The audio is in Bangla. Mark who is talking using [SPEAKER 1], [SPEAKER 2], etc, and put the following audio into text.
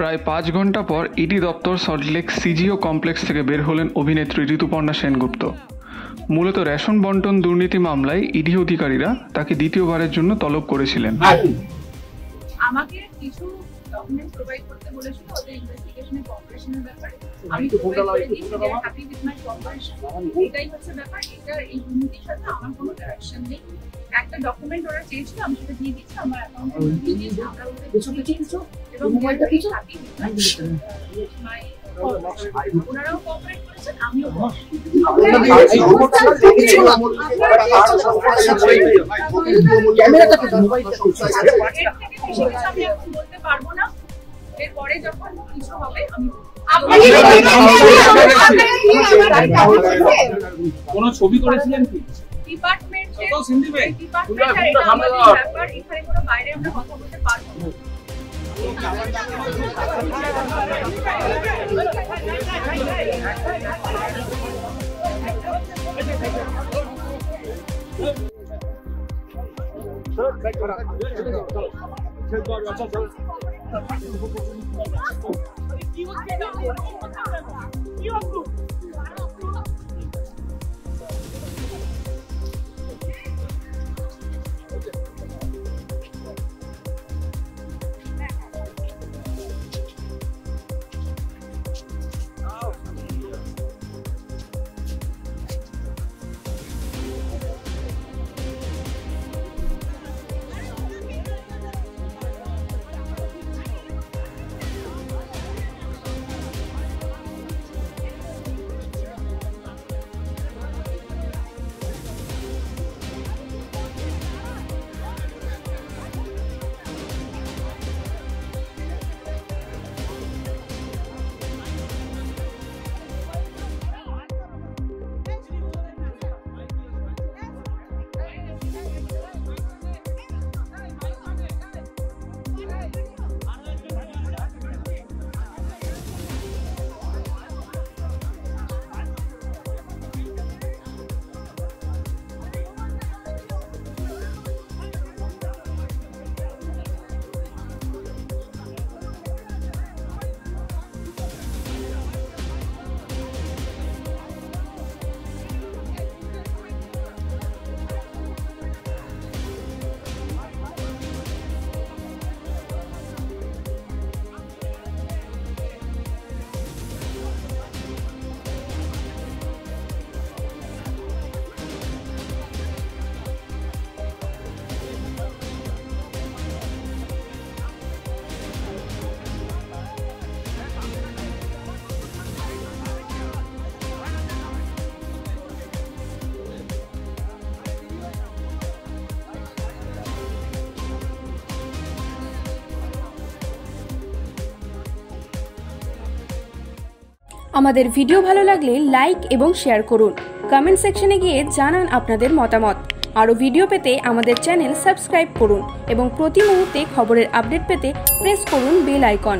[SPEAKER 1] প্রায় 5 ঘন্টা পর ইডি দপ্তর সল্টলেক সিজিও কমপ্লেক্স থেকে বের হলেন অভিনেত্রী ঋতুপর্ণা সেনগুপ্ত। মূলত রেশন বন্টন দুর্নীতি মামলায় ইডি অধিকারীরা তাকে দ্বিতীয়বারের জন্য তলব করেছিলেন।
[SPEAKER 2] আমাকে কিছু ডকুমেন্টস প্রোভাইড করতে বলেছিল ওদের ইনভেস্টিগেশনের কোঅপারেশনের ব্যাপারে। আমি প্রোভাইড করে দিয়েছি যে হ্যাপি উইথ মাই কোঅপারেশন। এটাই হচ্ছে ব্যাপার। এটা এই দুর্নীতির সাথে আমার কোনো কানেকশন নেই। একটা ডকুমেন্ট ওরা চেয়েছিল, আমি সেটা দিয়ে দিচ্ছি। আমার অ্যাকাউন্টে দিয়ে দিয়েছি। আমরা ওদের কিছু এবং মোবাইলটা কিছু হ্যাপি উইথ মাই ওনারাও কোঅপারেট করেছেন, আমিও বলতে পারবো না। এরপরে যখন কিছু হবে আমি
[SPEAKER 3] কোন ছবি করেছিলেন কি
[SPEAKER 2] ডিপার্টমেন্টের ব্যাপার, এখানে কোনো বাইরে আমরা কথা বলতে পারবো না।
[SPEAKER 4] আমাদের ভিডিও ভালো লাগলে লাইক এবং শেয়ার করুন। কমেন্ট সেকশনে গিয়ে জানান আপনাদের মতামত। আরও ভিডিও পেতে আমাদের চ্যানেল সাবস্ক্রাইব করুন এবং প্রতি মুহূর্তে খবরের আপডেট পেতে প্রেস করুন বেল আইকন।